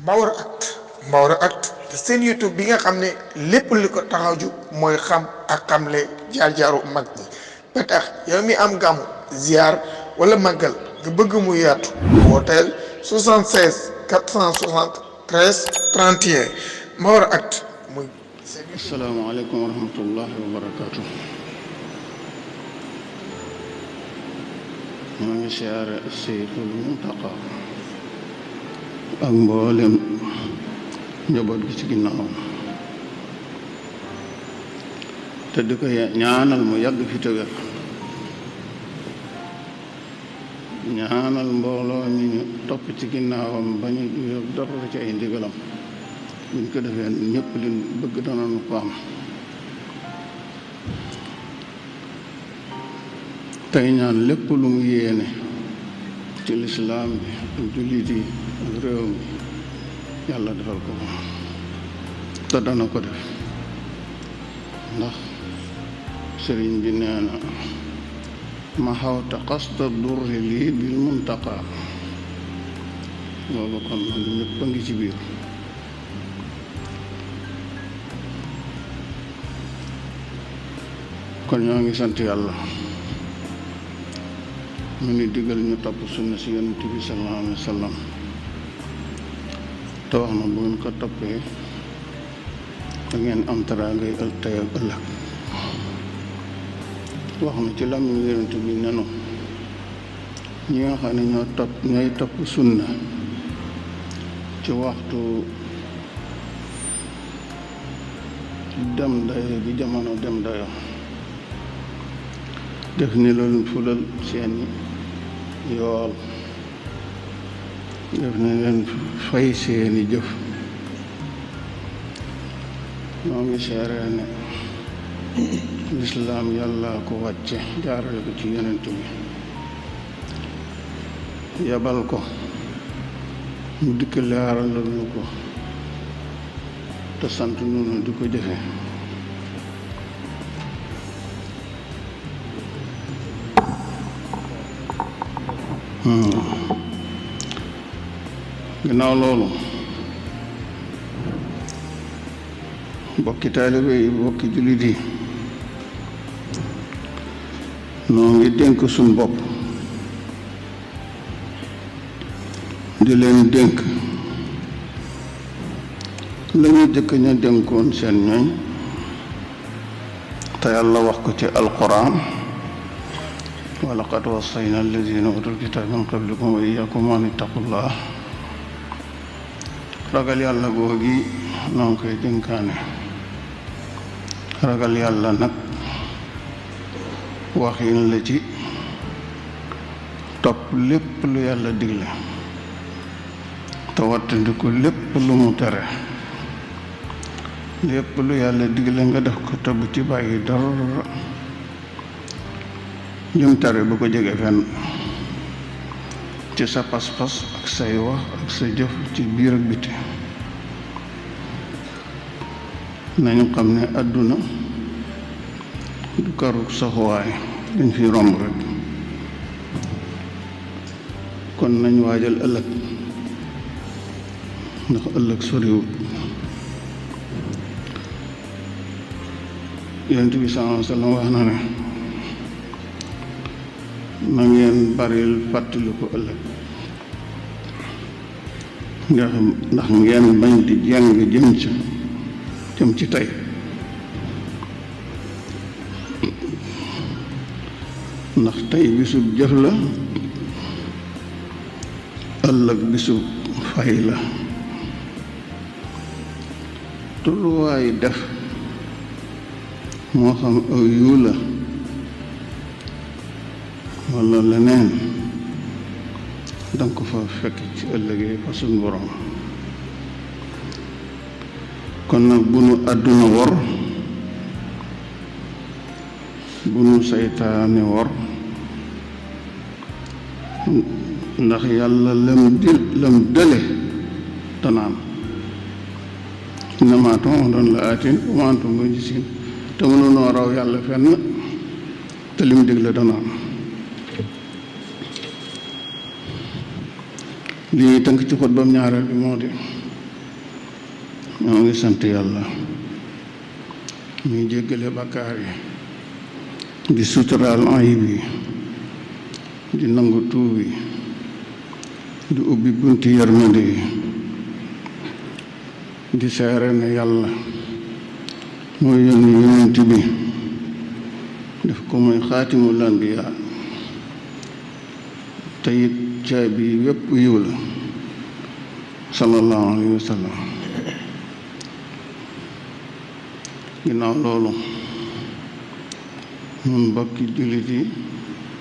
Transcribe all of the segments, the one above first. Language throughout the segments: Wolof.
Mbaor Actu te seen YouTube bi nga xam ne lépp li ko taxaw ju mooy xam ak xamle jaar-jaaru mag ñi ba tax yow mi am gàmmu ziar wala màggal nga bëgg mu yaatu wooteel 76 460 13 31 Mbaor Actu muy. asalaamaaleykum wa rahmatullahi wa barakaatu. maa ngi siyaare Seydul Muntaqa ak mboolem njaboot gi ci ginnaawam te di ko ñaanal mu yàgg fi te wér, ñaanal mbooloo mi ñu topp ci ginnaawam ba ñu dara ci ay ndigalam. buñ ko defee ñëpp liñ bëgg danañu ko am. tey ñaan lépp lu mu yéene ci lislaam bi ak jullit yi ak réew mi yàlla defal ko ko te dana ko def ndax sëriñ bi nee na ma xawta xasta durri lii bil muntaqa loolu kon man ñëpp a ngi ci biir. kon ñoo ngi sant yàlla mu ngi digal ñu topp sunna si yonent bi sallallahu alayhi wa sallam te wax na bu ngeen ko toppee da ngeen am teraangay tey ak ëllëg. wax na ci làmmiñu yonent bi nenu ñi nga xam ne ñooy topp sunna ci waxtu dem dayo bi jamono dem dayo def ni loolu fulal seeni yool, def ni leen fay seeni jëf. moo ngi seeree ne lislaam yàlla ko wàcce jaarale ko ci yonent bi yabal ko mu dikk leeral nu ko te sant nunu di ko jëfe. ginnaaw loolu bokki taalibe yi bokki jullit yi noo ngi dénk suñ bopp di leen dénk lañu jëkk ña dénkoon seen ñooñ te yàlla wax ko ci alquran wa laqad wassayna allazina utul kitaaba min qablikum wa iyyakum an ittaqullah. ragal yàlla googi noo ngi koy dénkaane. ragal yàlla nag waxin la ci topp lépp lu yàlla digle te wattandiku lépp lu mu tere. lépp lu yàlla digle nga def ko te bu ci bàyyi dara jum tere bu ko jege fenn ci sa pas-pas ak say wax ak sa jëf ci biir ak biti. nañu xam ne àdduna du karu saxuwaay dañ fi romb rek. kon nañ waajal ëllëg ndax ëllëg soriwut. yonent bi sallallahu alayhi wa sallam wax na ne na ngeen baril fàttali ko ëllëg ndax ngeen bañ di jàng jëm ci tey. ndax tey bisub jëf la ëllëg bisub fay la. tolluwaay def moo xam aw yiw la walla leneen danga ko fa fekk ci ëllëgee fa suñ borom. kon nag bu nu àdduna wor bu nu saytaane wor ndax yàlla lam dële tanaan innamaa tu'aduuna la aatin wa maa antum bi mu'jiziin. te mënunoo raw yàlla fenn te lim digle dana am. li ñuy tënk ci xutbam ñaareel bi moo di ñoo ngi sant yàlla muy jéggale bàkkaar yi di suturaal ayib yi di nangu tuub yi di ubbi bunti yërmande yi di seere ne yàlla mooy yónni yonent bi def ko muy xaatimul anbiyaa te it caabi wépp yiw la sallallahu alayhi wa sallam. ginnaaw loolu ñun mbokki jullit yi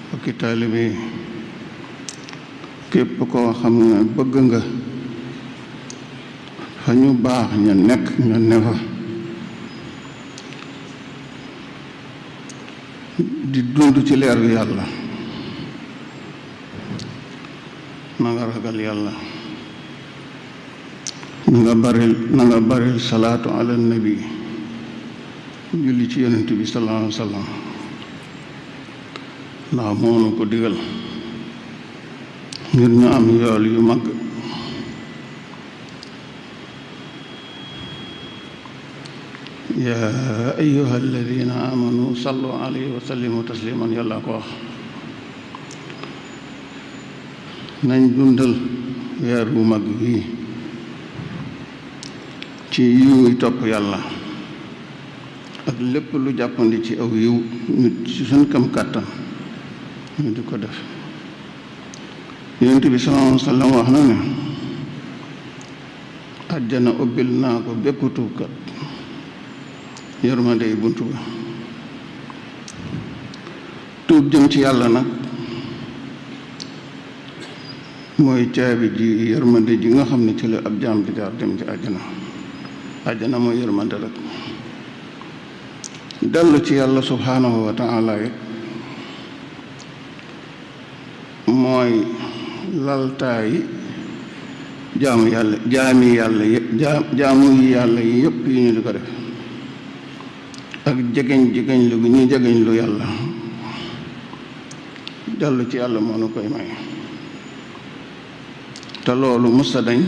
mbokki taalibe yi képp koo xam ne bëgg nga fa ñu baax ña nekk ña ne fa di dund ci leeru yàlla na nga ragal yàlla na nga baril salaatu ala nabi julli ci yonent bi sallallahu alayhi wa sallam ndax moo nu ko digal ngir ñu am yool yu mag. yaa ayyuha alladina amanu sallu alayhi wa sallimu tasliman yàlla ko wax. nañ dundal weer wu mag bii ci yiw topp yàlla ak lépp lu jàppandi ci aw yiw nit ci suñ kam kàttan ñu di ko def. yonent bi sallallahu alayhi wa sallam wax na ne àjjana ubbil naa ko bépp tuubkat yërmande yi buntu ba. tuub jëm ci yàlla nag mooy caabi ji yërmande ji nga xam ne ci la ab jaam di jaar dem ci àjjana. àjjana mooy yërmande rek. dellu ci yàlla subhaanahu wa taala it mooy laltaayi jaamu yàlla yi yëpp yi ñu di ko def ak jegeñ lu gu ñuy jegeñ lu yàlla. dellu ci yàlla moo nu koy may te loolu musa dañ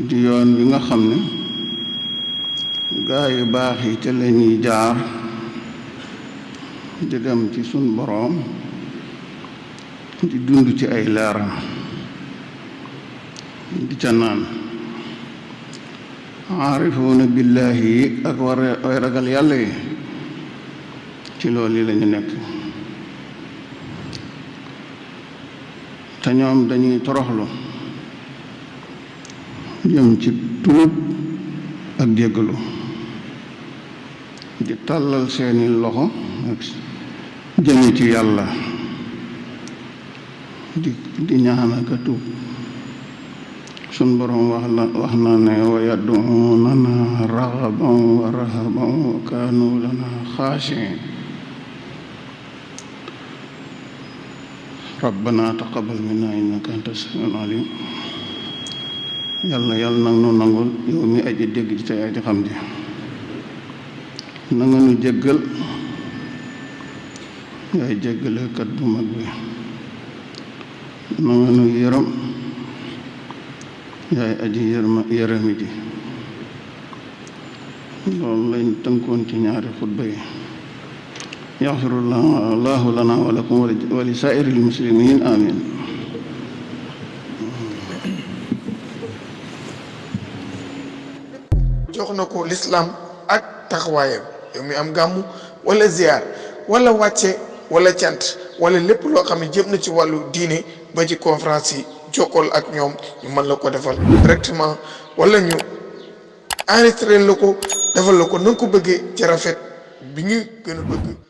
di yoon wi nga xam ne gaa yu baax yi ca lañuy jaar di dem ci sun boroom di dund ci ay leeram di ca naan. aarifuuna billaahi yi ak way ragal yàlla yi ci loolu yi lañu nekk te ñoom dañuy toroxlu jëm ci tuub ak jéggalu di tàllal seeni loxo ak jëme ci yàlla di ñaan ak a tuub. sun borom wax na ne wa yad'uunana raghaban wa rahaban wa kaanu lana xaashiin. rabbana taqabbal minna innaka anta samiul alim. yàlla nag nu nangul yow mi aji dégg ji tey aji xam ji. na nga nu jéggal yaay jéggalekat bu mag bi. na nga nu yërëm yaay aji yërëmi ji. loolu lañ tënkoon ci ñaari xutba yi. yaxfirullahu lana wa lakum wa li saa'iril muslimin amin. jox na ko lislaam ak taxawaayam yow mi am gàmmu wala ziyaar wala wàcce wala cant wala lépp loo xam ne jëm na ci wàllu diine ba ci conférence yi jokkool ak ñoom ñu mën la ko defal directement wala ñu enregistré la ko defal la ko na nga ko bëggee ci rafet bi ñu gën a bëgg